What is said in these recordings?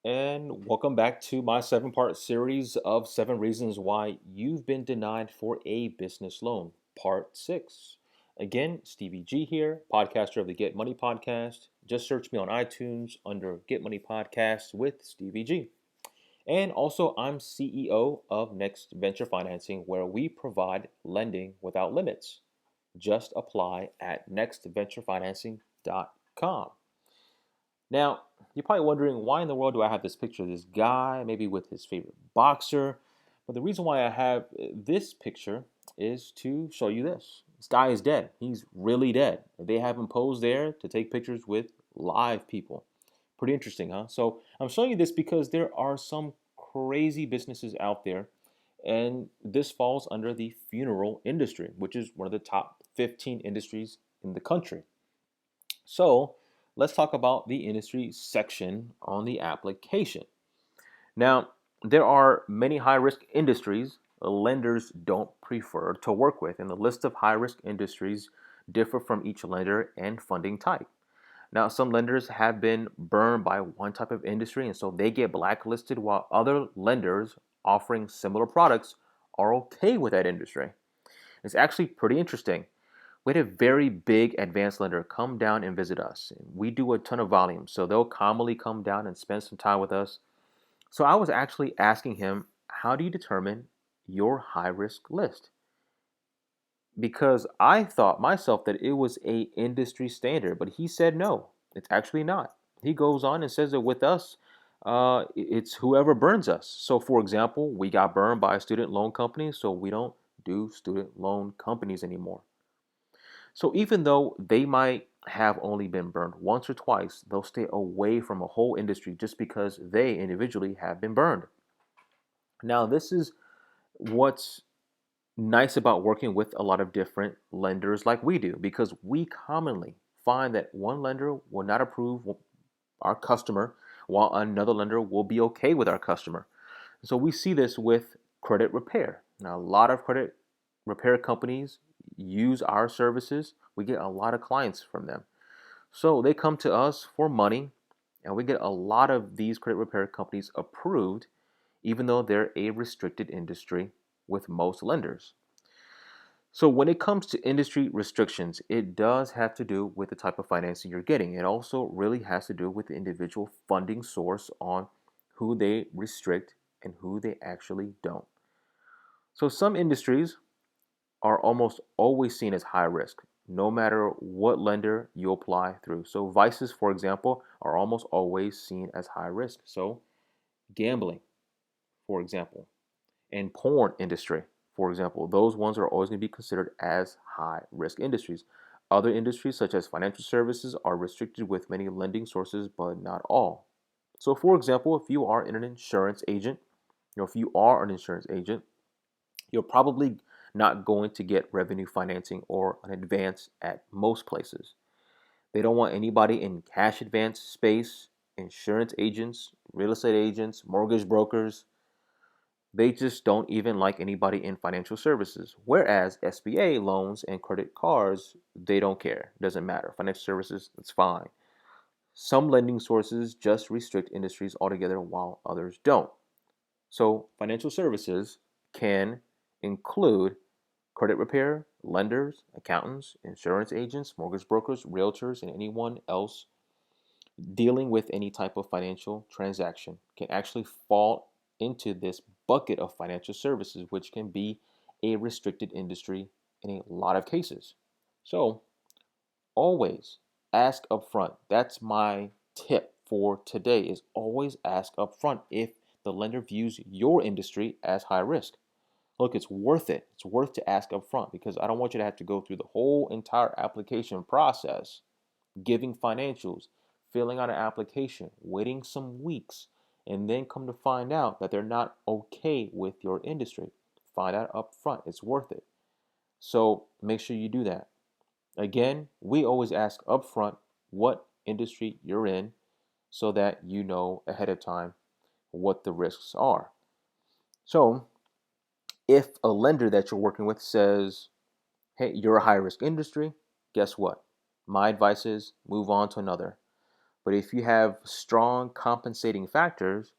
And welcome back to my 7-part series of 7 reasons why you've been denied for a business loan, part 6. Again, Stevie G here, podcaster of the Get Money Podcast. Just search me on iTunes under Get Money Podcast with Stevie G. And also, I'm CEO of Next Venture Financing, where we provide lending without limits. Just apply at nextventurefinancing.com. Now, you're probably wondering why in the world do I have this picture of this guy, maybe with his favorite boxer? But the reason why I have this picture is to show you this. This guy is dead. He's really dead. They have him posed there to take pictures with live people. Pretty interesting, huh? So I'm showing you this because there are some crazy businesses out there, and this falls under the funeral industry, which is one of the top 15 industries in the country. So let's talk about the industry section on the application. Now, there are many high risk industries lenders don't prefer to work with, and the list of high risk industries differ from each lender and funding type. Now, some lenders have been burned by one type of industry, and so they get blacklisted, while other lenders offering similar products are okay with that industry. It's actually pretty interesting. We had a very big advanced lender come down and visit us. We do a ton of volume, so they'll commonly come down and spend some time with us. So I was actually asking him, how do you determine your high risk list? Because I thought myself that it was a industry standard, but he said no, it's actually not. He goes on and says that with us, it's whoever burns us. So, for example, we got burned by a student loan company, so we don't do student loan companies anymore. So even though they might have only been burned once or twice, they'll stay away from a whole industry just because they individually have been burned. Now, this is what's nice about working with a lot of different lenders like we do, because we commonly find that one lender will not approve our customer while another lender will be okay with our customer. So we see this with credit repair. Now, a lot of credit repair companies use our services. We get a lot of clients from them. So they come to us for money, and we get a lot of these credit repair companies approved, even though they're a restricted industry with most lenders. So when it comes to industry restrictions, it does have to do with the type of financing you're getting. It also really has to do with the individual funding source on who they restrict and who they actually don't. So some industries are almost always seen as high risk, no matter what lender you apply through. So vices, for example, are almost always seen as high risk. So gambling, for example, and porn industry, for example, those ones are always going to be considered as high risk industries. Other industries, such as financial services, are restricted with many lending sources, but not all. So, for example, if you are an insurance agent, if you are an insurance agent, you're probably not going to get revenue financing or an advance at most places. They don't want anybody in cash advance space, insurance agents, real estate agents, mortgage brokers. They just don't even like anybody in financial services. Whereas SBA loans and credit cards, they don't care. Doesn't matter. Financial services, it's fine. Some lending sources just restrict industries altogether while others don't. So financial services can include credit repair, lenders, accountants, insurance agents, mortgage brokers, realtors, and anyone else dealing with any type of financial transaction can actually fall into this bucket of financial services, which can be a restricted industry in a lot of cases. So always ask upfront. That's my tip for today is always ask upfront if the lender views your industry as high risk. Look, it's worth it. It's worth to ask upfront because I don't want you to have to go through the whole entire application process, giving financials, filling out an application, waiting some weeks, and then come to find out that they're not okay with your industry. Find out upfront. It's worth it. So make sure you do that. Again, we always ask upfront what industry you're in so that you know ahead of time what the risks are. So if a lender that you're working with says, hey, you're a high risk industry, guess what? My advice is move on to another. But if you have strong compensating factors,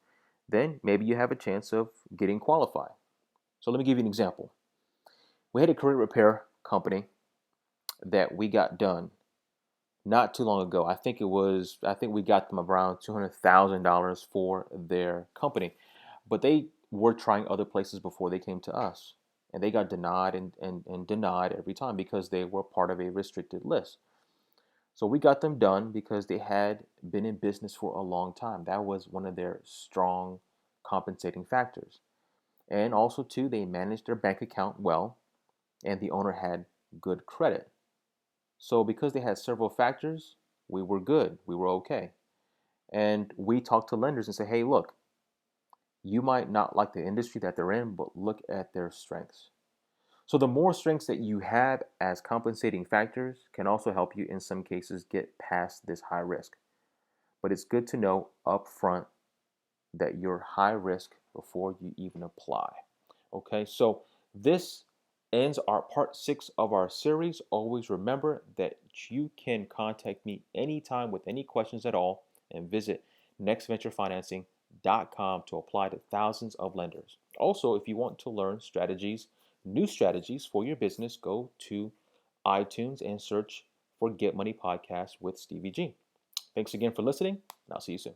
then maybe you have a chance of getting qualified. So let me give you an example. We had a credit repair company that we got done not too long ago. I think we got them around $200,000 for their company, but they were trying other places before they came to us. And they got denied and denied every time because they were part of a restricted list. So we got them done because they had been in business for a long time. That was one of their strong compensating factors. And also, too, they managed their bank account well, and the owner had good credit. So because they had several factors, we were good. We were okay. And we talked to lenders and say, hey, look, you might not like the industry that they're in, but look at their strengths. So the more strengths that you have as compensating factors can also help you in some cases get past this high risk. But it's good to know upfront that you're high risk before you even apply. Okay, so this ends our part 6 of our series. Always remember that you can contact me anytime with any questions at all and visit nextventurefinancing.com to apply to thousands of lenders. Also, if you want to learn new strategies for your business, go to iTunes and search for Get Money Podcast with Stevie G. Thanks again for listening, and I'll see you soon.